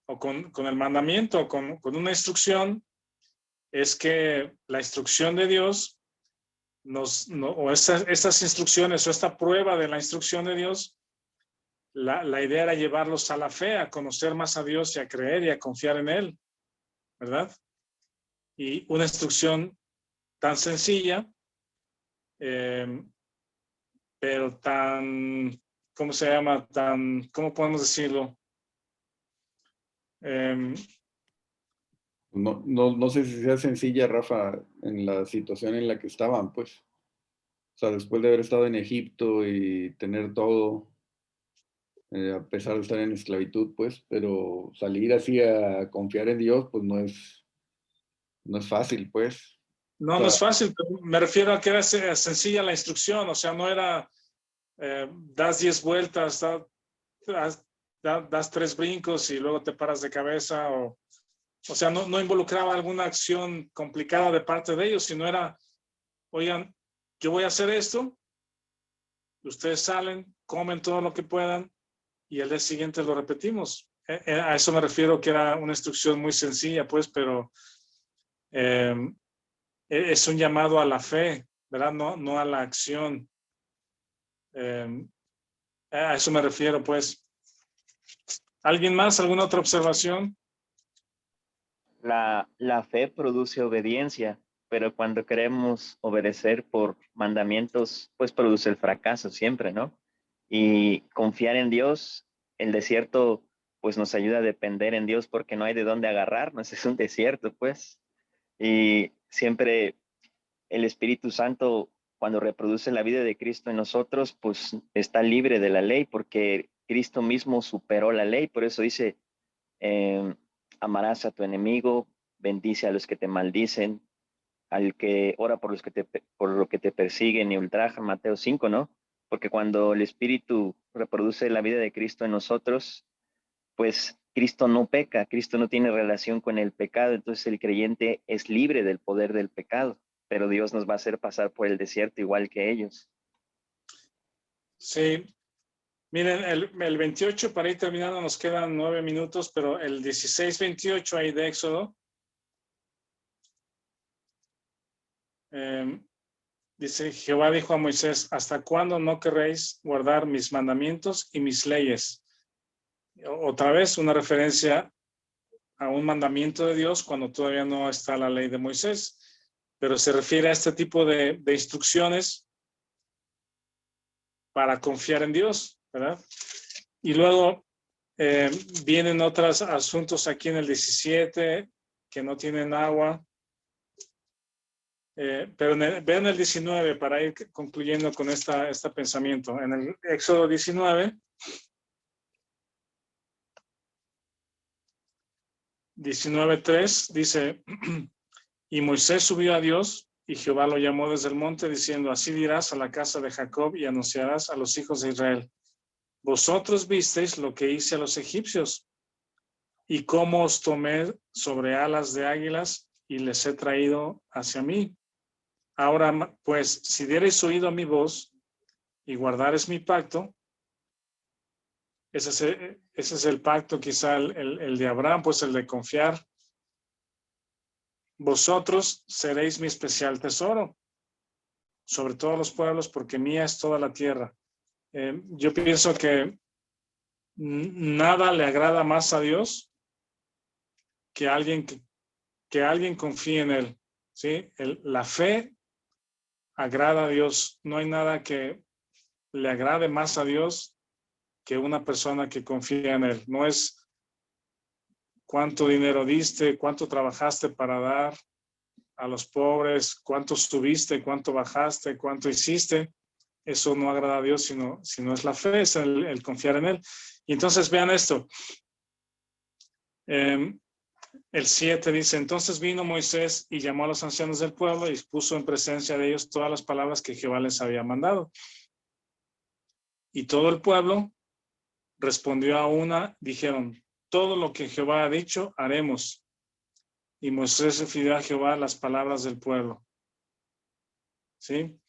o con el mandamiento, con una instrucción. es que la instrucción de Dios estas instrucciones o esta prueba de la instrucción de Dios, la idea era llevarlos a la fe, a conocer más a Dios y a creer y a confiar en Él, ¿verdad? Y una instrucción tan sencilla, pero tan, ¿cómo se llama? ¿Cómo podemos decirlo? No sé si sea sencilla, Rafa, en la situación en la que estaban, pues. O sea, después de haber estado en Egipto y tener todo, a pesar de estar en esclavitud, pues, pero salir así a confiar en Dios, pues no es fácil, pues. No, O sea, no es fácil, pero me refiero a que era sencilla la instrucción, o sea, no era das 10 vueltas, das 3 brincos y luego te paras de cabeza, o sea, no involucraba alguna acción complicada de parte de ellos, sino era, oigan, yo voy a hacer esto, ustedes salen, comen todo lo que puedan y el día siguiente lo repetimos. A eso me refiero, que era una instrucción muy sencilla, pues, pero es un llamado a la fe, ¿verdad? No a la acción. A eso me refiero, pues. ¿Alguien más? ¿Alguna otra observación? La fe produce obediencia, pero cuando queremos obedecer por mandamientos, pues produce el fracaso siempre, ¿no? Y confiar en Dios, el desierto, pues nos ayuda a depender en Dios porque no hay de dónde agarrarnos, es un desierto, pues. Y siempre el Espíritu Santo, cuando reproduce la vida de Cristo en nosotros, pues está libre de la ley porque Cristo mismo superó la ley. Por eso dice, amarás a tu enemigo, bendice a los que te maldicen, al que ora por lo que te persiguen y ultrajan, Mateo 5, ¿no? Porque cuando el Espíritu reproduce la vida de Cristo en nosotros, pues Cristo no peca, Cristo no tiene relación con el pecado, entonces el creyente es libre del poder del pecado, pero Dios nos va a hacer pasar por el desierto igual que ellos. Sí. Miren, el 28, para ir terminando, nos quedan 9 minutos, pero el 16-28 ahí de Éxodo, dice, Jehová dijo a Moisés, ¿hasta cuándo no querréis guardar mis mandamientos y mis leyes? Otra vez una referencia a un mandamiento de Dios cuando todavía no está la ley de Moisés, pero se refiere a este tipo de instrucciones para confiar en Dios, ¿verdad? Y luego vienen otros asuntos aquí en el 17 que no tienen agua, pero vean el 19 para ir concluyendo con este pensamiento. En el Éxodo 19:3 dice, y Moisés subió a Dios y Jehová lo llamó desde el monte diciendo, así dirás a la casa de Jacob y anunciarás a los hijos de Israel. Vosotros visteis lo que hice a los egipcios y cómo os tomé sobre alas de águilas y les he traído hacia mí. Ahora, pues, si diereis oído a mi voz y guardareis mi pacto, ese es el pacto, quizá el de Abraham, pues el de confiar. Vosotros seréis mi especial tesoro sobre todos los pueblos, porque mía es toda la tierra. Yo pienso que nada le agrada más a Dios que alguien confíe en Él. ¿Sí? La fe agrada a Dios. No hay nada que le agrade más a Dios que una persona que confía en Él. No es cuánto dinero diste, cuánto trabajaste para dar a los pobres, cuánto subiste, cuánto bajaste, cuánto hiciste. Eso no agrada a Dios, sino es la fe, es el confiar en Él. Y entonces vean esto. El 7 dice, entonces vino Moisés y llamó a los ancianos del pueblo y puso en presencia de ellos todas las palabras que Jehová les había mandado. Y todo el pueblo respondió a una, dijeron, todo lo que Jehová ha dicho, haremos. Y Moisés refirió a Jehová las palabras del pueblo. ¿Sí?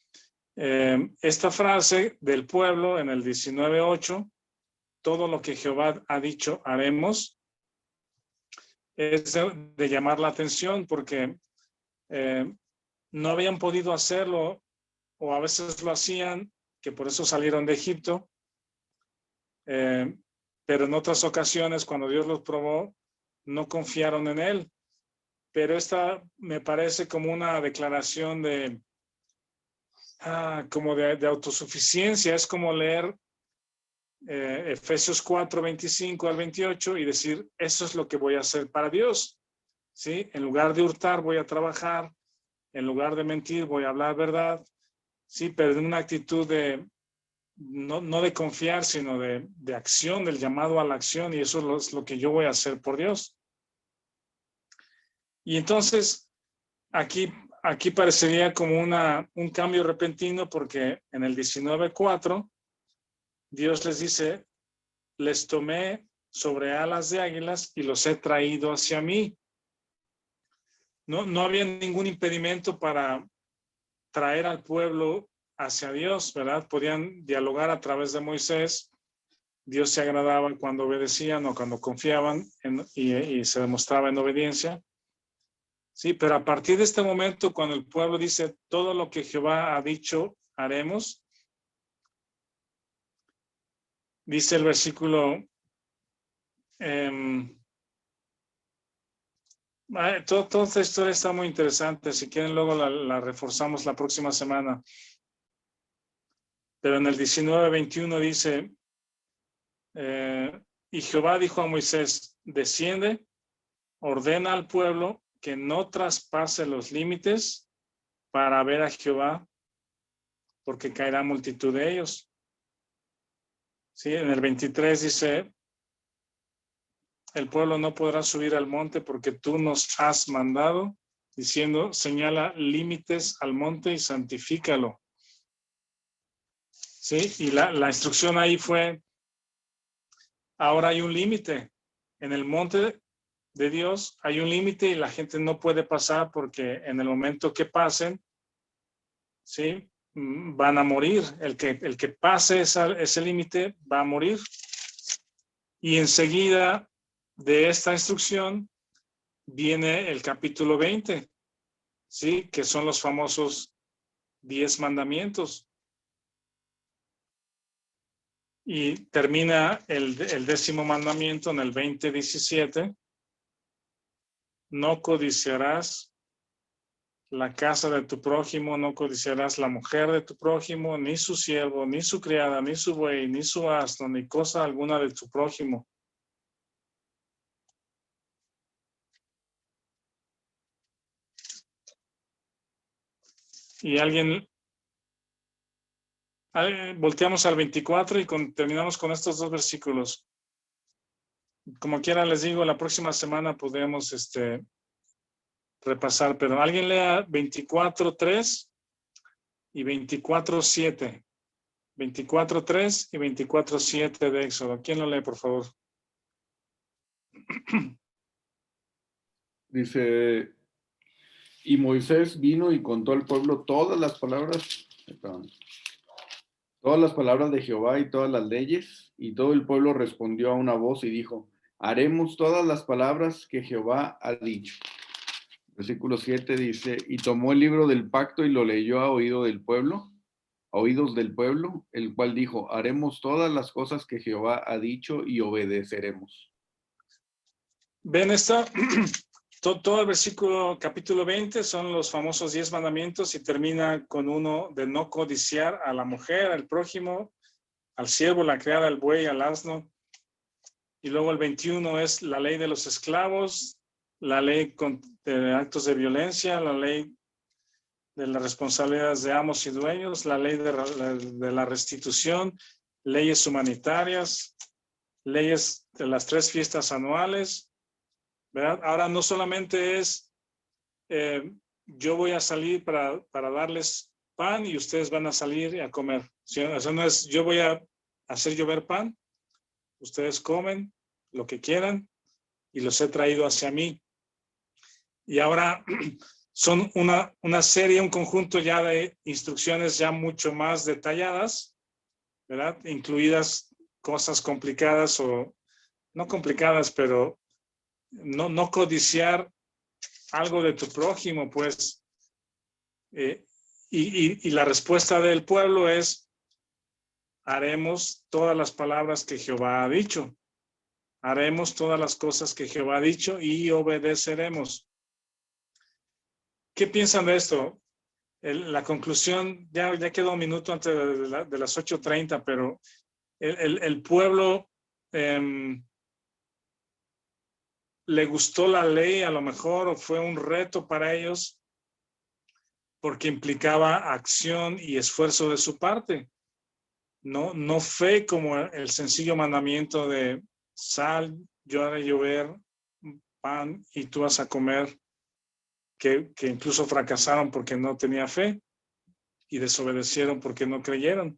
Esta frase del pueblo en el 19:8, todo lo que Jehová ha dicho, haremos, es de llamar la atención porque no habían podido hacerlo, o a veces lo hacían, que por eso salieron de Egipto, pero en otras ocasiones, cuando Dios los probó, no confiaron en Él. Pero esta me parece como una declaración como de autosuficiencia. Es como leer Efesios 4, 25 al 28 y decir, eso es lo que voy a hacer para Dios. ¿Sí? En lugar de hurtar, voy a trabajar. En lugar de mentir, voy a hablar verdad. Sí, pero en una actitud de, no de confiar, sino de acción, del llamado a la acción, y eso es lo que yo voy a hacer por Dios. Y entonces, aquí parecería como un cambio repentino, porque en el 19:4, Dios les dice, les tomé sobre alas de águilas y los he traído hacia mí. No había ningún impedimento para traer al pueblo hacia Dios, ¿verdad? Podían dialogar a través de Moisés. Dios se agradaba cuando obedecían o cuando confiaban y se demostraba en obediencia. Sí, pero a partir de este momento, cuando el pueblo dice todo lo que Jehová ha dicho, haremos, dice el versículo, toda esta historia está muy interesante. Si quieren, luego la reforzamos la próxima semana. Pero en el 19:21 dice, y Jehová dijo a Moisés, desciende, ordena al pueblo que no traspase los límites para ver a Jehová, porque caerá multitud de ellos. Sí, en el 23 dice, el pueblo no podrá subir al monte porque tú nos has mandado, diciendo, señala límites al monte y santifícalo. Sí, y la instrucción ahí fue, ahora hay un límite. En el monte de Dios hay un límite y la gente no puede pasar, porque en el momento que pasen, ¿sí?, van a morir. El que pase ese límite va a morir. Y enseguida de esta instrucción viene el capítulo 20, ¿sí?, que son los famosos 10 mandamientos. Y termina el 10º mandamiento en el 20:17. No codiciarás la casa de tu prójimo, no codiciarás la mujer de tu prójimo, ni su siervo, ni su criada, ni su buey, ni su asno, ni cosa alguna de tu prójimo. Y volteamos al 24 y terminamos con estos 2 versículos. Como quiera, les digo, la próxima semana podemos repasar, pero alguien lea 24:3 y 24:7. 24:3 y 24:7 de Éxodo. ¿Quién lo lee, por favor? Dice, y Moisés vino y contó al pueblo todas las palabras de Jehová y todas las leyes, y todo el pueblo respondió a una voz y dijo, haremos todas las palabras que Jehová ha dicho. Versículo 7 dice, y tomó el libro del pacto y lo leyó a oídos del pueblo, el cual dijo, haremos todas las cosas que Jehová ha dicho y obedeceremos. ¿Ven esta? Todo el versículo, capítulo 20, son los famosos 10 mandamientos y termina con uno de no codiciar a la mujer, al prójimo, al siervo, la criada, al buey, al asno. Y luego el 21 es la ley de los esclavos, la ley de actos de violencia, la ley de las responsabilidades de amos y dueños, la ley de la restitución, leyes humanitarias, leyes de las 3 fiestas anuales, ¿verdad? Ahora no solamente es yo voy a salir para darles pan y ustedes van a salir a comer. Eso no es yo voy a hacer llover pan, ustedes comen lo que quieran y los he traído hacia mí. Y ahora son una serie, un conjunto ya de instrucciones ya mucho más detalladas, ¿verdad? Incluidas cosas complicadas o no complicadas, pero no codiciar algo de tu prójimo, pues. Y la respuesta del pueblo es, haremos todas las palabras que Jehová ha dicho. Haremos todas las cosas que Jehová ha dicho y obedeceremos. ¿Qué piensan de esto? La conclusión, ya quedó un minuto antes de las 8:30, pero el pueblo le gustó la ley a lo mejor, o fue un reto para ellos porque implicaba acción y esfuerzo de su parte. No fe como el sencillo mandamiento de sal, yo haré llover pan y tú vas a comer, que incluso fracasaron porque no tenía fe y desobedecieron porque no creyeron.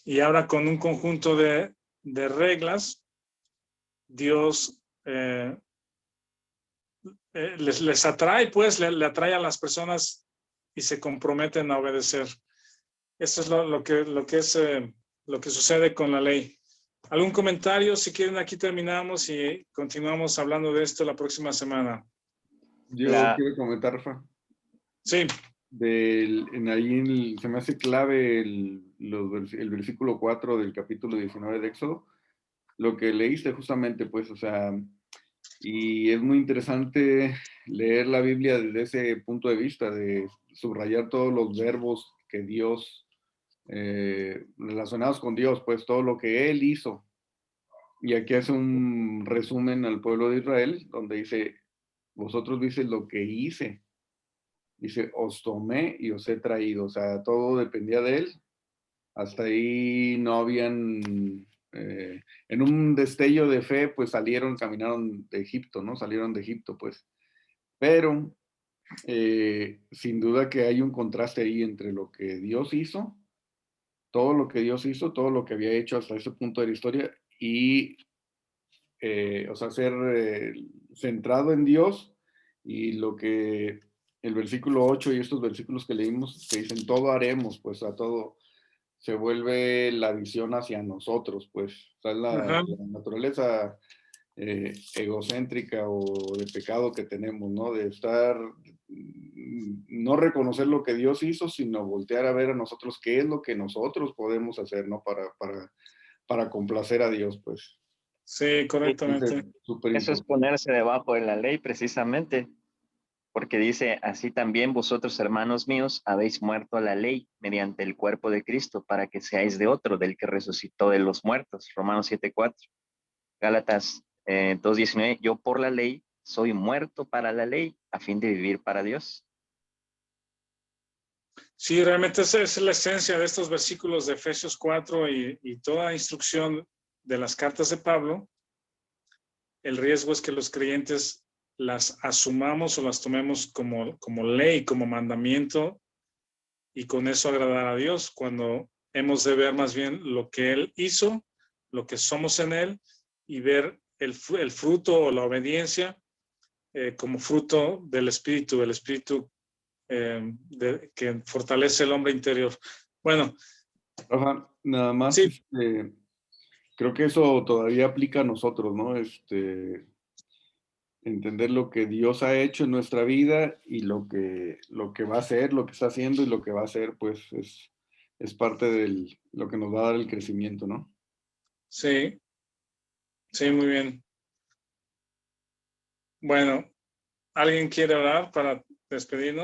Y ahora con un conjunto de reglas, Dios les atrae, pues le atrae a las personas y se comprometen a obedecer. Eso es lo que sucede con la ley. ¿Algún comentario? Si quieren, aquí terminamos y continuamos hablando de esto la próxima semana. Yo quiero comentar, Rafa. Sí. Se me hace clave el versículo 4 del capítulo 19 de Éxodo, lo que leíste justamente, pues, o sea, y es muy interesante leer la Biblia desde ese punto de vista, de subrayar todos los verbos que Dios, relacionados con Dios, pues todo lo que Él hizo. Y aquí hace un resumen al pueblo de Israel, donde dice, vosotros dices lo que hice. Dice, os tomé y os he traído. O sea, todo dependía de Él. Hasta ahí no habían, en un destello de fe, pues caminaron de Egipto, ¿no? Salieron de Egipto, pues. Pero, sin duda que hay un contraste ahí entre lo que Dios hizo, todo lo que Dios hizo, todo lo que había hecho hasta ese punto de la historia, y, o sea, ser centrado en Dios, y lo que el versículo 8 y estos versículos que leímos, que dicen, todo haremos, pues a todo se vuelve la visión hacia nosotros, pues, o sea, la naturaleza egocéntrica o de pecado que tenemos, ¿no? De no reconocer lo que Dios hizo, sino voltear a ver a nosotros qué es lo que nosotros podemos hacer, ¿no? Para complacer a Dios, pues. Sí, correctamente. Entonces, eso es ponerse debajo de la ley, precisamente. Porque dice, así también vosotros, hermanos míos, habéis muerto a la ley mediante el cuerpo de Cristo, para que seáis de otro, del que resucitó de los muertos. Romanos 7:4. Gálatas 2:19. Yo por la ley soy muerto para la ley, a fin de vivir para Dios. Sí, realmente esa es la esencia de estos versículos de Efesios 4 y toda instrucción de las cartas de Pablo. El riesgo es que los creyentes las asumamos o las tomemos como ley, como mandamiento, y con eso agradar a Dios, cuando hemos de ver más bien lo que Él hizo, lo que somos en Él, y ver el fruto o la obediencia como fruto del Espíritu, que fortalece el hombre interior. Bueno. Ajá, nada más, sí. Creo que eso todavía aplica a nosotros, ¿no? Entender lo que Dios ha hecho en nuestra vida y lo que va a hacer, lo que está haciendo y lo que va a hacer, pues es parte de lo que nos va a dar el crecimiento, ¿no? Sí, sí, muy bien. Bueno, ¿alguien quiere orar para despedirnos?